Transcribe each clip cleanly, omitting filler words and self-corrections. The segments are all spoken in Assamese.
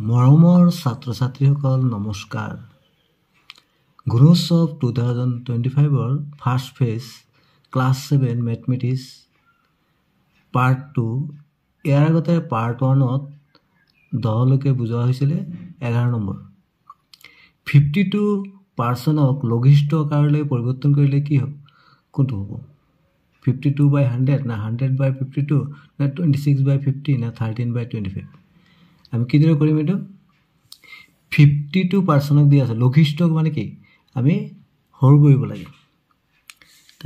মৰমৰ ছাত্ৰ ছাত্ৰীসকল নমস্কাৰ। Gunotsav 2025 first phase class 7 mathematics part 2 ইয়াৰ আগতে পাৰ্ট 1ত 10লৈকে বুজোৱা হৈছিলে 11 নম্বৰ 52%ক লঘিষ্ঠ আকাৰলৈ পৰিৱৰ্তন কৰিলে কি হ'ব? কোনটো হ'ব? 52/100 না 100/52 না 26/50 না 13/25? আমি কিদৰে কৰিম এইটো? 52%ক দিয়া আছে, লঘিষ্ঠক মানে কি আমি হৰ কৰিব লাগে।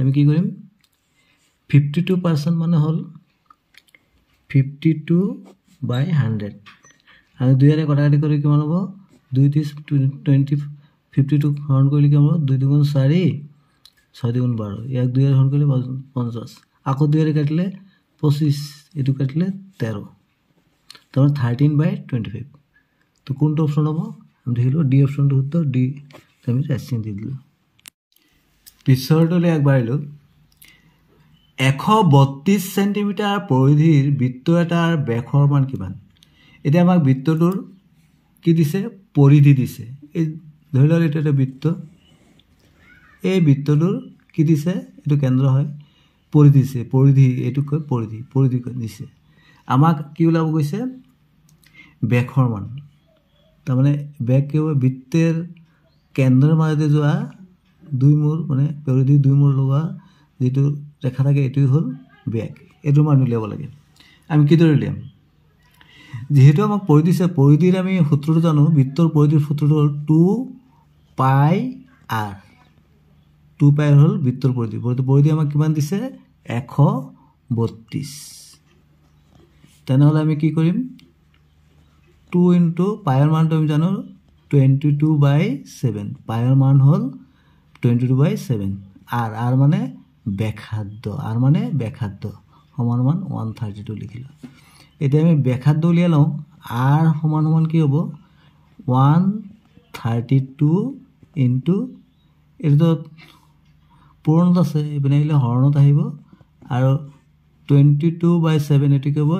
আমি কি কৰিম? 52% মানে হ'ল 52/100। আমি 2 ৰে কটাকটি কৰি কিমান হ'ব? 2 × 52 হৰণ কৰিলে কি হ'ব? 2 × 4 6 × 12, ইয়াক 2 ৰে হৰণ কৰিলে 50, আকৌ 2 ৰে কাটিলে 25, এইটো কাটিলে 13, তাৰমানে 13/25। তো কোনটো অপশ্যন হ'ব? আমি দেখিলোঁ ডি অপশ্যনটো শুদ্ধ, ডি আমি ৰাইট দি দিলোঁ। পিছৰটোলৈ আগবাঢ়িলোঁ। 132 চেণ্টিমিটাৰ পৰিধিৰ বৃত্ত এটাৰ ব্যাসৰ মান কিমান? এতিয়া আমাক বৃত্তটোৰ কি দিছে? পৰিধি দিছে। এই ধৰি লওক এইটো এটা বৃত্ত, এই বৃত্তটোৰ কি দিছে? এইটো কেন্দ্ৰ হয়, পৰিধি দিছে। পৰিধি এইটো কয় পৰিধি, পৰিধি দিছে। আমাক কি ওলাব গৈছে? ব্যাসৰ মান। তাৰমানে ব্যাস কি হ'ব? বৃত্তেৰ কেন্দ্ৰৰ মাজতে যোৱা 2 মূৰ, মানে পৰিধি 2 মূৰ লগা যিটো ৰেখা থাকে এইটোৱে হ'ল ব্যাস। এইটো মান উলিয়াব লাগে। আমি কিদৰে উলিয়াম? যিহেতু আমাক পৰিধি দিছে, পৰিধিৰ আমি সূত্ৰটো জানো। বৃত্তৰ পৰিধিৰ সূত্ৰটো হ'ল 2πr। 2πr হ'ল বৃত্তৰ পৰিধি। পৰিধি আমাক কিমান দিছে? 132। তেনেহ'লে আমি কি কৰিম? 2 × পাইৰ মানটো আমি জানো 22/7। পাইৰ মান হ'ল 22/7। আৰ মানে ব্যাসাৰ্ধ, আৰ মানে ব্যাসাৰ্ধ সমান 132 লিখিলোঁ। এতিয়া আমি ব্যাসাৰ্ধ উলিয়াই লওঁ। আৰ সমান কি হ'ব? 132 × এইটো পূৰণত আছে, এইপিনে আহিলে হৰণত আহিব, আৰু 22/7 এইটো কি হ'ব?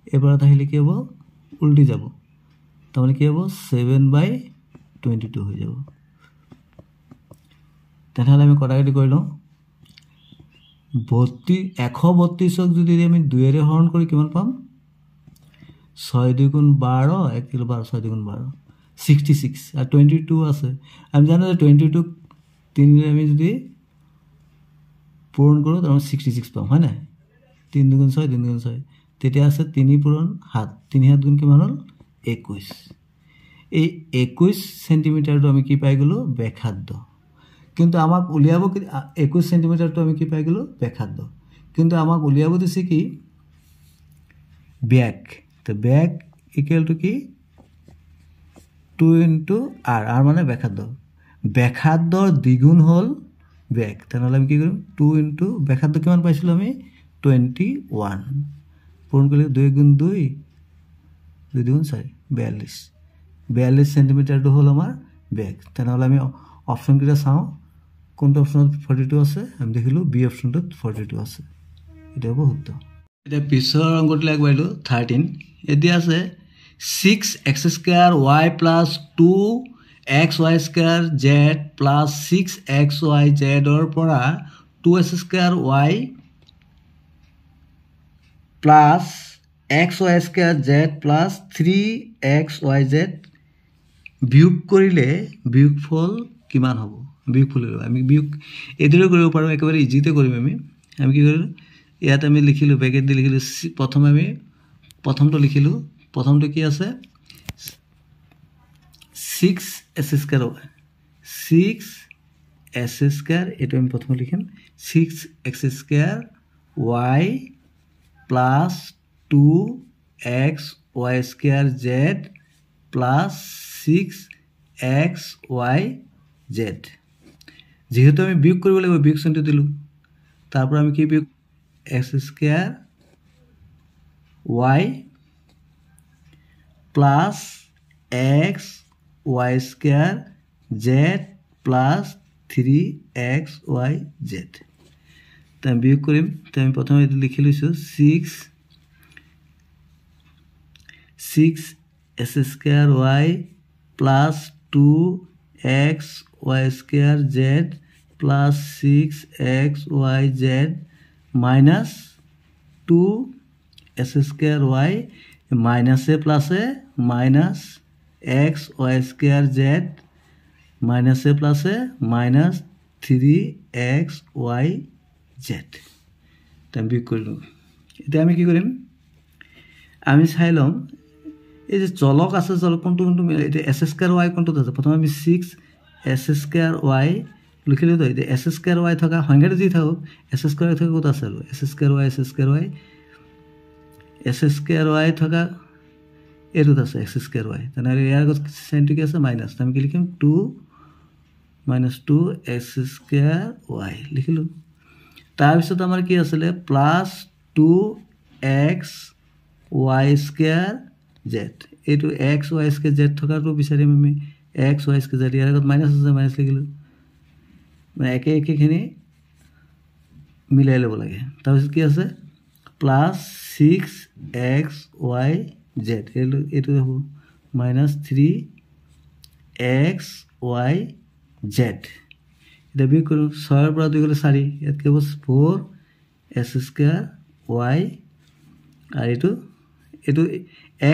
এইবাৰত আহিলে কি হ'ব? উল্টি যাব, তাৰমানে কি হ'ব? 7/22 হৈ যাব। তেনেহ'লে আমি কটাকটি কৰি লওঁ। 132ক যদি আমি 2 ৰে হৰণ কৰি কিমান পাম? 6 × 2 = 12, 1 × 12, 6 × 2 = 12, 66। আৰু 22 আছে, আমি জানো যে 22ক 3 ৰে আমি যদি পূৰণ কৰোঁ তাৰমানে 66 পাম, হয় নাই? 3 × 2 = 6, 3 × 6, তেতিয়া আছে 3 পূৰণ 7, 3 × 7 = কিমান হ'ল? 21। এই 21 চেণ্টিমিটাৰটো আমি কি পাই গ'লোঁ? ব্যাসাৰ্ধ। কিন্তু আমাক উলিয়াব 21 চেণ্টিমিটাৰটো আমি কি পাই গ'লোঁ? ব্যাসাৰ্ধ। কিন্তু আমাক উলিয়াব দিছে কি? ব্যাস। তো ব্যাস ইকুৱেল টু কি? 2 × r, r মানে ব্যাসাৰ্ধ। ব্যাসাৰ্ধৰ দ্বিগুণ হ'ল ব্যাস। তেনেহ'লে আমি কি কৰিম? 2 × ব্যাসাৰ্ধ কিমান পাইছিলোঁ আমি? 21। পূৰণ কৰিলে 2 × 2, 2 × 4, 42। 42 চেণ্টিমিটাৰটো হ'ল আমাৰ ব্যাস। তেনেহ'লে আমি অপশ্যনকেইটা চাওঁ, কোনটো অপশ্যনত 42 আছে? আমি দেখিলোঁ বি অপশ্যনটোত 42 আছে। এটা হ'ব শুদ্ধ। এতিয়া পিছৰ অংকটোলৈ আগবাঢ়িলোঁ। 13 এতিয়া আছে 6x² y + 2xy² z + 6xyz ৰ পৰা 2x² y + xy² z + 3xyz বিয়োগ কৰিলে বিয়োগফল কিমান হ'ব? বিয়োগফল আমি বিয়োগ এইদৰে কৰিব পাৰোঁ, একেবাৰে ইজিতে কৰিম আমি। আমি কি কৰিলোঁ? ইয়াত আমি লিখিলোঁ, ব্ৰেকেট দি লিখিলোঁ। প্ৰথমে আমি প্ৰথমটো লিখিলোঁ। প্ৰথমটো কি আছে? 6x², 6x², এইটো আমি প্ৰথমে লিখিম। 6x² y + 2xy² z + 6xyz। যিহেতু আমি বিয়োগ কৰিব লাগিব, বিয়োগ চিনটো দিলোঁ। তাৰ পৰা আমি কি বিয়োগ? x² y + xy² z + 3xyz। আমি বিয়োগ কৰিম। আমি প্ৰথমে এইটো লিখি লৈছোঁ, 6 s square y plus 2x y square z plus 6x y z minus 2 s square y minus a plus a minus x y square z minus a plus a minus 3x y z আমি কৰিলোঁ এতিয়া আমি কি কৰিম আমি চাই লম এই যে চলক আছে চলক কোনটো কোনটো এতিয়া s square y কোনটোত আছে প্ৰথমে আমি 6 s square y লিখিলোঁ তো এতিয়া s square y থকা সংখ্যাটো যি থাকক s square y থকা ক'ত আছে s square y s square y থকা এইটোত আছে x square y তেনেহ'লে ইয়াৰ আগত চাইনটো কি আছে মাইনাছ আমি কি লিখিম 2 minus 2 x square y লিখিলোঁ তাৰপিছত আমাৰ কি আছিলে plus 2x y square z এইটো x y square z থকাটো বিচাৰিম আমি x y square z ইয়াৰ আগত মাইনাছ আছে মাইনাছ লিখিলোঁ মানে একে একেখিনি মিলাই ল'ব লাগে তাৰপিছত কি আছে প্লাছ 6x y z এইটো হ'ব মাইনাছ 3x y z এটা বিয়োগ কৰোঁ 6 ৰ পৰা 2 গ'লে 4 ইয়াত কি হ'ব 4 s square y আৰু এইটো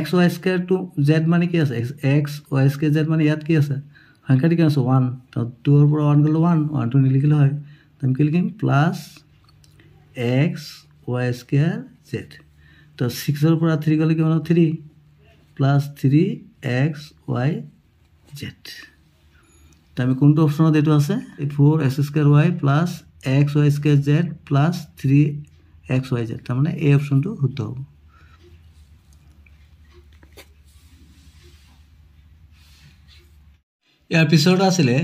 x y square to z মানে কি আছে x y square z মানে ইয়াত কি আছে সংখ্যাটো কি আছে 1 তো 2 ৰ পৰা 1 গ'লে 1 টো নিলিখিলে হয় আমি কি লিখিম plus x y square z তো 6 ৰ পৰা 3 গ'লে কিমান হ'ব 3 প্লাছ 3x y z তো আমি কোনটো অপশ্যনত এইটো আছে 4 s square y plus x y square z plus 3x y z তাৰমানে এই অপশ্যনটো শুদ্ধ হ'ব ইয়াৰ পিছত আছিলে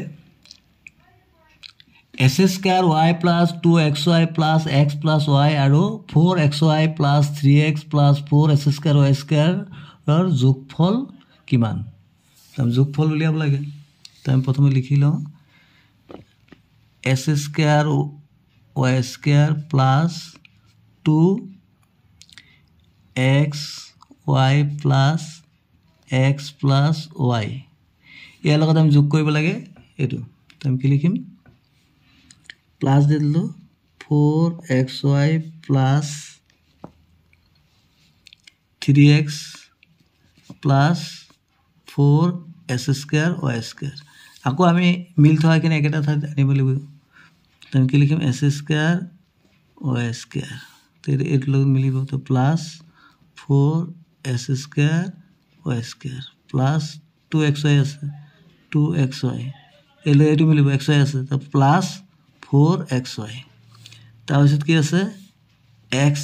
s square y plus 2xy plus x plus y আৰু 4xy plus 3x plus 4s square y square ৰ যোগফল কিমান আমি যোগফল উলিয়াব লাগে তো আমি প্ৰথমে লিখি লওঁ s square y square plus 2xy plus x plus y ইয়াৰ লগত আমি যোগ কৰিব লাগে এইটো তো আমি কি লিখিম প্লাস দিয়ে দিলোঁ 4xy plus 3x plus 4s square y square আকৌ আমি মিল থকা কিনে একেটা ঠাইত আনিব লাগিব তো আমি কি লিখিম s square y square তো এইটো লগত মিলিব তো plus 4s square y square plus 2xy আছে 2xy এইটো মিলিব xy আছে তো প্লাস 4xy তাৰপিছত কি আছে x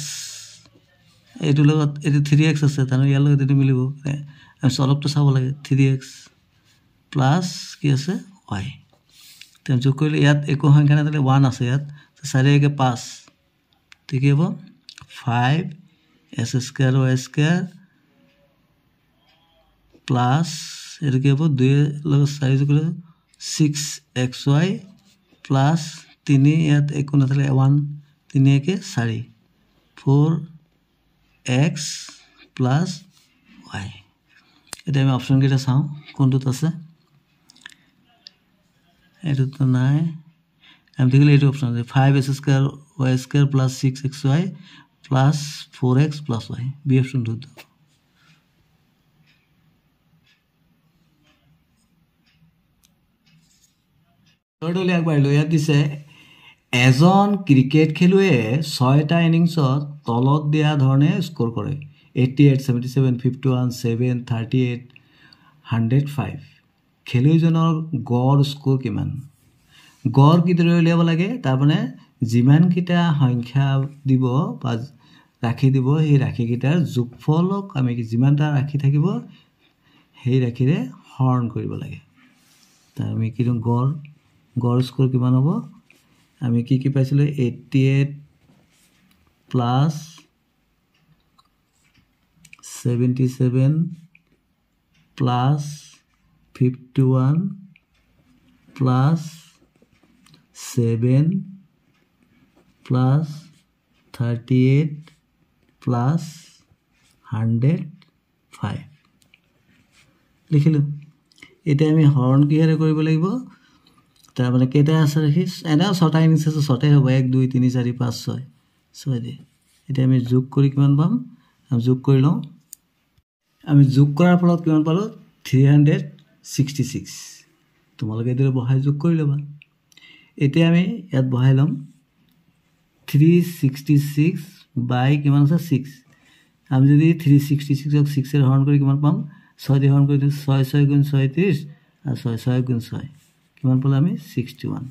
এইটো লগত এইটো 3x আছে তাৰ ইয়াৰ লগত এইটো মিলিব আমি সলভটো চাব লাগে 3x প্লাস কি আছে y তেন যোগ কৰিলে ইয়াত একো সংখ্যা নাথাকিলে 1 আছে ইয়াত 4 একে 5 ঠিক হ'ব 5s square y square plus এইটো কি হ'ব 2 লগত 4 যোগ কৰিলে 6xy প্লাস 3 ইয়াত একো নাথাকিলে 1 3 একে 4 4x plus y এটা আমি অপশন কেইটা চাওঁ কোনটোত আছে এটোত নাই আমি দেখিলে এইটো অপশন আছে 5s square y square plus 6xy plus 4x plus y B option দুটো থৰ্ডলি আগবাঢ়িলো ইয়াত দিছে এজন ক্ৰিকেট খেলুৱৈয়ে 6টা ইনিংছত তলত দিয়া ধৰণে স্কোৰ কৰে 88 77 51 7 38 105 খেলুৱৈজনৰ গড় স্কোৰ কিমান গড় কিদৰে উলিয়াব লাগে তাৰমানে যিমান কিটা সংখ্যা দিব বা ৰাখি দিব এই ৰাখিকেইটাৰ যোগফলক আমি যিমানটা ৰাখি থাকিব সেই ৰাখিৰে হৰণ কৰিব লাগে তাৰ আমি কিৰম গড় স্কোৰ কিমান হ'ব আমি কি পাইছিলো 88 plus 77 plus 51 plus 7 plus 38 plus 105 লিখিলোঁ এতিয়া আমি হৰণ কিহেৰে কৰিব লাগিব তাৰমানে কেইটা আছে ৰাখি এনেও 6টা ইনিংছ আছে 6টাই হ'ব 1 2 3 4 5 6 6 দিয়ে এতিয়া আমি যোগ কৰি কিমান পাম আমি যোগ কৰি লওঁ আমি যোগ কৰাৰ ফলত কিমান পালোঁ 366 তোমালোকে এইদৰে বহাই যোগ কৰি ল'বা এতিয়া আমি ইয়াত বহাই ল'ম 366 বাই কিমান আছে 6 আমি যদি 366 ক 6 এৰে হৰণ কৰি কিমান পাম 6 দিয়ে হৰণ কৰি 6 6 গুণ 36 আৰু 6 6 গুণ 6 কিমান পালে আমি 61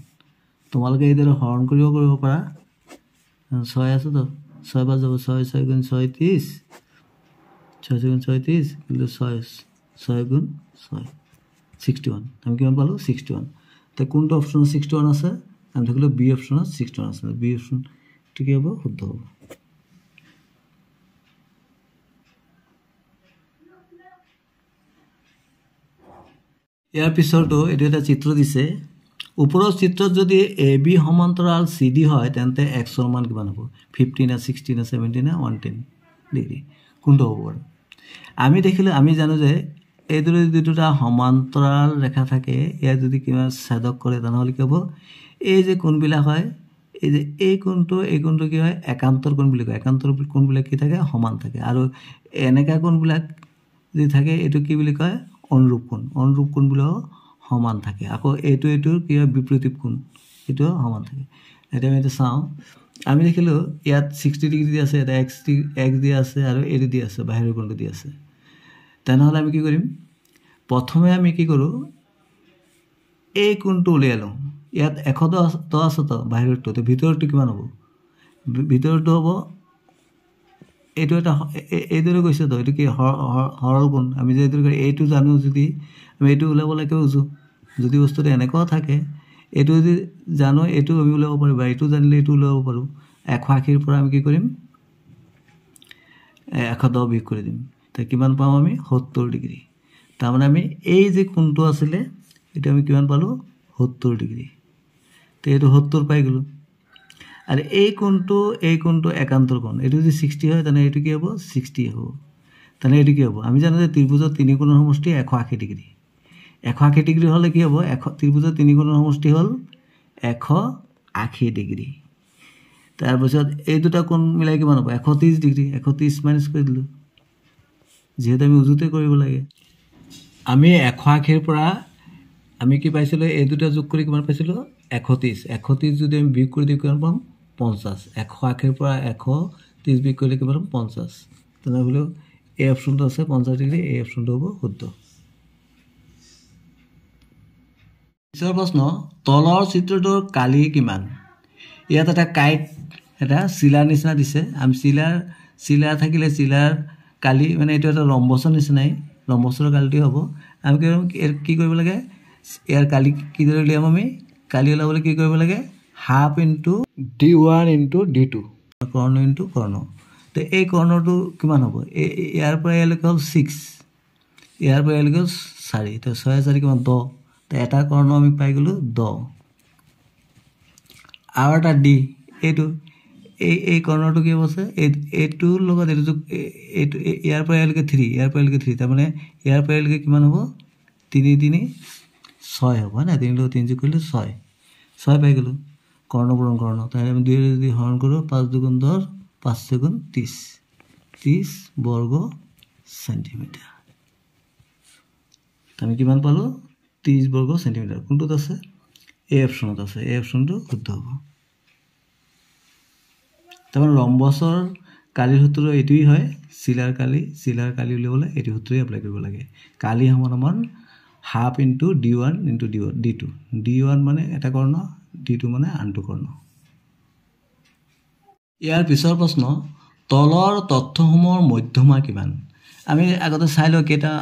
তোমালোকে এইদৰে হৰণ কৰিব পাৰা 6 আছে তো 6 বাৰ যাব 6 6 গুণ 36 6 গুণ 36 কিন্তু 6 গুণ 6 61 আমি কিমান পালোঁ 61 তো কোনটো অপশ্যন 61 আছে আমি দেখিলোঁ বি অপশ্যনত 61 আছে বি অপশ্যনটো কি হ'ব শুদ্ধ হ'ব ইয়াৰ পিছৰটো এইটো এটা চিত্ৰ দিছে ওপৰৰ চিত্ৰত যদি এ বি সমান্তৰাল চি ডি হয় তেন্তে এক্সৰ মান কিমান হ'ব 15 না 16 না 17 না 110 ডিগ্ৰী কোনটো হ'ব বাৰু আমি দেখিলোঁ আমি জানো যে এইদৰে যদি দুটা সমান্তৰাল ৰেখা থাকে ইয়াৰ যদি কিবা ছেদক কৰে তেনেহ'লে কি হ'ব এই যে কোণবিলাক হয় এই যে এই কোণটো কি হয় একান্তৰ কোণ বুলি কয় একান্তৰ কোণবিলাক কি থাকে সমান থাকে আৰু এনেকা কোণবিলাক যদি থাকে এইটো কি বুলি কয় অনুৰূপ কোণবিলাক সমান থাকে আকৌ এইটোৰ কি হয় বিপৰীত কোণ এইটো সমান থাকে এতিয়া আমি চাওঁ আমি দেখিলোঁ ইয়াত 60 ডিগ্ৰী দি আছে এটা এক্স দি আছে আৰু এইটো দি আছে বাহিৰৰ কোণটো দি আছে তেনেহ'লে আমি কি কৰিম প্ৰথমে আমি কি কৰোঁ এই কোণটো উলিয়াই লওঁ ইয়াত 110 আছে তো বাহিৰৰটো তো ভিতৰটো কিমান হ'ব ভিতৰটো হ'ব এইটো এটা এইদৰে গৈছে তো এইটো কি সৰল কোণ আমি যে এইটো জানো যদি আমি এইটো ওলাব লাগে যদি বস্তুটো এনেকুৱাও থাকে এইটো যদি জানো এইটো আমি ওলাব পাৰোঁ বা এইটো জানিলে এইটো ওলাব পাৰোঁ 180ৰ পৰা আমি কি কৰিম 110 বিয়োগ কৰি দিম তো কিমান পাম আমি 70 ডিগ্ৰী তাৰমানে আমি এই যে কোণটো আছিলে এইটো আমি কিমান পালোঁ 70 ডিগ্ৰী তো এইটো 70 পাই গ'লোঁ আৰু এই কোণটো একান্তৰ কোণ এইটো যদি 60 হয় তেনে এইটো কি হ'ব 60 হ'ব তেনে এইটো কি হ'ব আমি জানো যে ত্ৰিভুজৰ তিনি কোণৰ সমষ্টি 180 ডিগ্ৰী 180 ডিগ্ৰী হ'লে কি হ'ব ত্ৰিভুজৰ তিনি কোণৰ সমষ্টি হ'ল 180 ডিগ্ৰী তাৰপিছত এই দুটা কোণ মিলাই কিমান হ'ব 130 ডিগ্ৰী 130 মাইনাছ কৰি দিলোঁ যিহেতু আমি উজুতে কৰিব লাগে আমি 180ৰ পৰা আমি কি পাইছিলোঁ এই দুটা যোগ কৰি কিমান পাইছিলোঁ 130 যদি আমি বিয়োগ কৰি দিওঁ কিমান পাম 50 180ৰ পৰা 130 বিয়োগ কৰিলে কিমান পাম 50 তেনেহ'লে এই অপশ্যনটো আছে 50 ডিগ্ৰী এই অপশ্যনটো হ'ব শুদ্ধ পিছৰ প্ৰশ্ন তলৰ চিত্ৰটোৰ কালি কিমান ইয়াত এটা কাইট এটা চিলাৰ নিচিনা দিছে আমি চিলাৰ থাকিলে চিলাৰ কালি মানে এইটো এটা ৰম্বছৰ নিচিনাই ৰম্বছৰ কালিটো হ'ব আমি কি কৰিব লাগে ইয়াৰ কালি কিদৰে উলিয়াম আমি কালি ওলাবলৈ কি কৰিব লাগে half into d1 into d2 কৰ্ণ ইনটু কৰ্ণ তো এই কৰ্ণটো কিমান হ'ব ইয়াৰ পৰা ইয়ালৈকে হ'ল 6 ইয়াৰ পৰা ইয়ালৈকে 4 তো 6 4 কিমান 10 তো এটা কৰ্ণ আমি পাই গ'লোঁ 10 আৰু এটা d এইটো এই কৰ্ণটো কি হ'ব আছে এইটোৰ লগত এইটো ইয়াৰ পৰা ইয়ালৈকে 3 তাৰমানে ইয়াৰ পৰা ইয়ালৈকে কিমান হ'ব 3 3 6 হ'ব না 3 লগত 3 যোগ কৰিলে 6 পাই গ'লোঁ কৰ্ণপূৰণ কৰ্ণ তাই আমি 2 যদি হৰণ কৰোঁ 5 2 10 5 6 30 বৰ্গ চেণ্টিমিটাৰ আমি কিমান পালোঁ 30 বৰ্গ চেণ্টিমিটাৰ কোনটোত আছে এই অপশ্যনত আছে এই অপশ্যনটো শুদ্ধ হ'ব তাৰমানে ৰম্বছৰ কালিৰ সূত্ৰ এইটোৱেই হয় চিলাৰ কালি উলিয়াবলৈ এইটো সূত্ৰই এপ্লাই কৰিব লাগে কালি সমান half into d1 into d2 d1 মানে এটা কৰ্ণ d2 মানে আনটো কৰ্ণ ইয়াৰ পিছৰ প্ৰশ্ন তলৰ তথ্যসমূহৰ মধ্যমা কিমান আমি আগতে চাই লওঁ কেইটা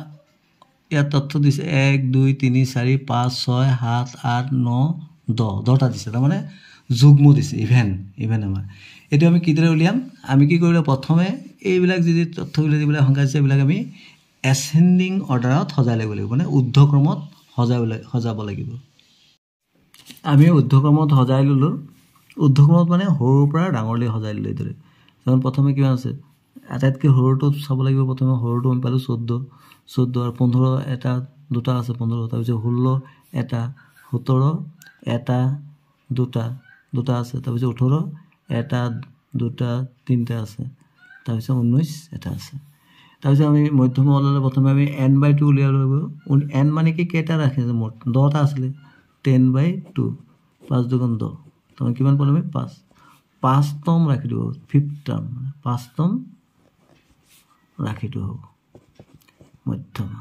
ইয়াত তথ্য দিছে 1 2 3 4 5 6 7 8 9 10টা দিছে তাৰমানে যুগ্ম দিছে ইভেন আমাৰ এইটো আমি কিদৰে উলিয়াম আমি কি কৰিলোঁ প্ৰথমে এইবিলাক যদি তথ্যবিলাক যিবিলাক সংখ্যা আছে এইবিলাক আমি এছেণ্ডিং অৰ্ডাৰত সজাই ল'ব লাগিব মানে ঊৰ্ধ্বক্ৰমত সজাব লাগিব আমি ঊৰ্ধ্বক্ৰমত সজাই ল'লোঁ ঊৰ্ধ্বক্ৰমত মানে সৰুৰ পৰা ডাঙৰলৈ সজাই ল'লোঁ এইদৰে যেনে প্ৰথমে কিমান আছে আটাইতকৈ সৰুটো চাব লাগিব প্ৰথমে সৰুটো আমি পালোঁ 14 14 আৰ 15 এটা দুটা আছে 15 তাৰপিছত 16 এটা 17 এটা দুটা আছে তাৰপিছত 18 এটা দুটা তিনটা আছে তাৰপিছত 19 এটা আছে তাৰপিছত আমি মধ্যমা ওলালে প্ৰথমে আমি n/2 উলিয়াব লাগিব n মানে কি কেইটা ৰাখে মোট 10টা আছিল 10/2 5 দুগুণ 10 তখন কিমান পালো আমি 5তম ৰাখি দিব 5th টাৰ্ম 5তম ৰাখি দিব মধ্যমা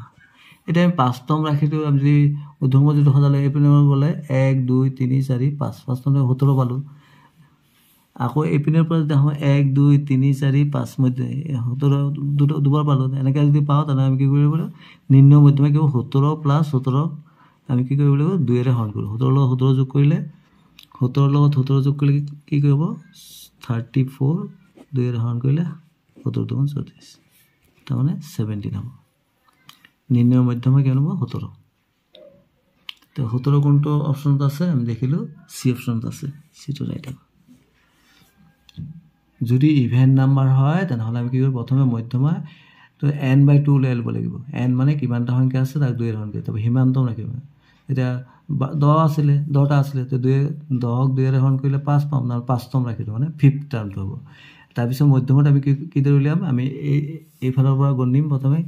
এটা আমি 5তম ৰাখি দিব আমি যদি উদ্ধৰ্ম যদি সজালে এইপিনে গলে 1 2 3 4 5 5তমে 17 পালো আকৌ এইপিনৰ পৰা যদি হয় 1 2 3 4 5 মধ্যে 17 দুবাৰ পালো এনেকৈ যদি পাও তেনে আমি কি কৰিব লাগিব নিম্ন মধ্যমা কি 17 প্লাস 17 আমি কি কৰিব লাগিব 2 এৰে হৰণ কৰিব 17 লগত 17 যোগ কৰিলে 17 লগত 17 যোগ কৰিলে কি কৰিব 34 2 এৰে হৰণ কৰিলে 17 দুগুণ 34 তাৰ মানে 17 হ'ব নিম্ন মধ্যমা কি হ'ব 17 তো 17 কোনটো অপচনত আছে আমি দেখিলো সি অপচনত আছে সিটো ৰাইট হ'ব যদি ইভেন নাম্বাৰ হয় তেনেহলে আমি কি কৰিব প্ৰথমে মধ্যমা তো n/2 লৈ লব লাগিব n মানে কিমানটা সংখ্যা আছে তাক 2 এৰ হৰণ কৰি তবে হিমান্তম ৰাখিব এটা 10 আছিল 10টা আছিল তো 10ক 2 এৰ হৰণ কৰিলে 5 পাম না 5তম ৰাখিব মানে 5th টাৰ্মটো হ'ব তাৰ পিছত মধ্যমাত আমি কি দৰে উলিয়াম আমি এই ফালৰ পৰা গণিম প্ৰথমে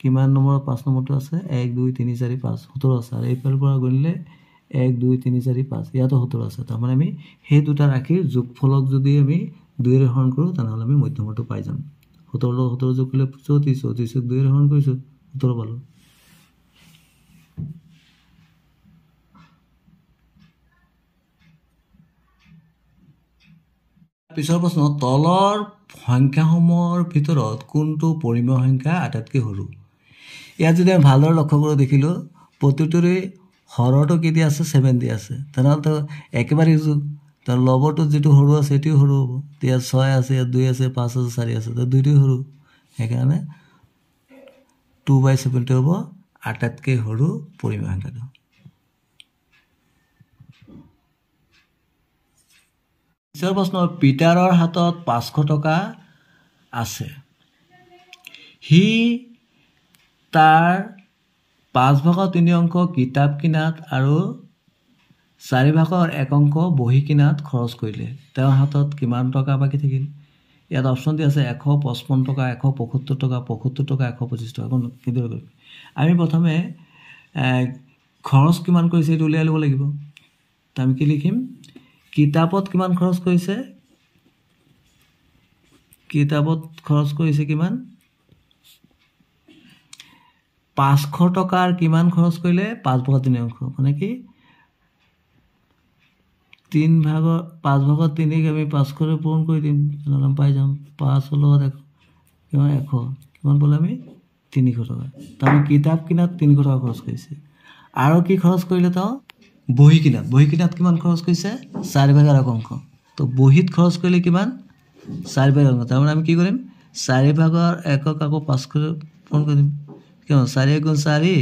কিমান নম্বৰ 5 নম্বৰটো আছে 1 2 3 4 5 17 আছে আৰু এই ফালৰ পৰা গণিলে 1 2 3 4 5 ইয়াতো 17 আছে তাৰ মানে আমি সেই দুটা ৰাখি যোগফলক যদি আমি 2 এৰ হৰণ কৰো তেনেহলে আমি মধ্যমাটো পাই যাম 17 লগত 17 যোগ কৰিলে 34 34 2 এৰ হৰণ কৰিছো 17 পালো পিছৰ প্ৰশ্ন তলৰ সংখ্যাসমূহৰ ভিতৰত কোনটো পৰিমেয় সংখ্যা আটাইতকৈ সৰু ইয়াত যদি আমি ভালদৰে লক্ষ্য কৰি দেখিলো প্ৰতিটোৰে হৰটো কি দি আছে 7 দি আছে তেনেহলে তো একেবাৰে তাৰ লবটো যেটো সৰু আছে এটিও সৰু হ'ব এতিয়া 6 আছে 2 আছে 5 আছে 4 আছে তো দুইটো সৰু সেইকাৰণে 2/7 টো হ'ব আটাইতকৈ সৰু পৰিমেয় সংখ্যাটো পিছৰ প্ৰশ্ন পিটাৰৰ হাতত 500 টকা আছে হি তাৰ 5/3 অংক কিতাপ কিনাত আৰু 4/1 অংক বহি কিনাত খৰচ কৰিলে তেওঁৰ হাতত কিমান টকা বাকি থাকিল ইয়াত অপচন দি আছে 155 টকা 175 টকা 75 টকা 125 টকা কোন কিদৰে কৰিব আমি প্ৰথমে খৰচ কিমান কৰিছে এটা উলিয়াই লব লাগিব তা আমি কি লিখিম কিতাপত কিমান খৰচ কৰিছে কিমান 500 টকাৰ কিমান খৰচ কৰিলে 5/3 অংক মানে কি 5/3 আমি 500 ৰে পূৰণ কৰি দিম তেনেহলে আমি পাই যাম 5 লগত 1 কিমান বলে আমি 300 টকা তাৰ কিতাপ কিনাত 300 টকা খৰচ কৰিছে আৰু কি খৰচ কৰিলে তো বহি কিনাত কিমান খৰচ কৰিছে 4/1 অংক তো বহিত খৰচ কৰিলে কিমান 4/1 অংক তাৰ মানে আমি কি কৰিম 4/1 আকৌ 500 পূৰণ কৰি দিম কিমান 4 * 4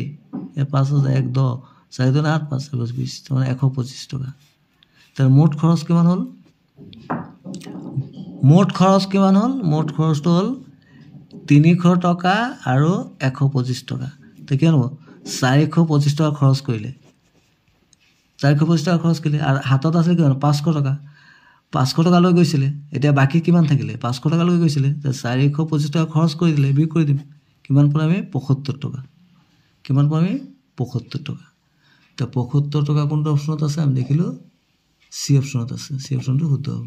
5 1 10 4 2 8 5 20 মানে 125 টকা তাৰ মোট খৰচ কিমান হল মোট খৰচটো হল 300 টকা আৰু 125 টকা তো কি হ'ব 425 টকা খৰচ কৰিলে 425 টকা খৰচ কৰিলে আৰু হাতত আছে কিমান 500 টকা লৈ গৈছিলে এতিয়া বাকি কিমান থাকিলে 500 টকা লৈ গৈছিলে তো 425 টকা খৰচ কৰি দিলে বি কৰি দিম কিমান পাম আমি 75 টকা তো 75 টকা কোনটো অপচনত আছে আমি দেখিলো সি অপচনত আছে সি অপচনটো শুদ্ধ হ'ব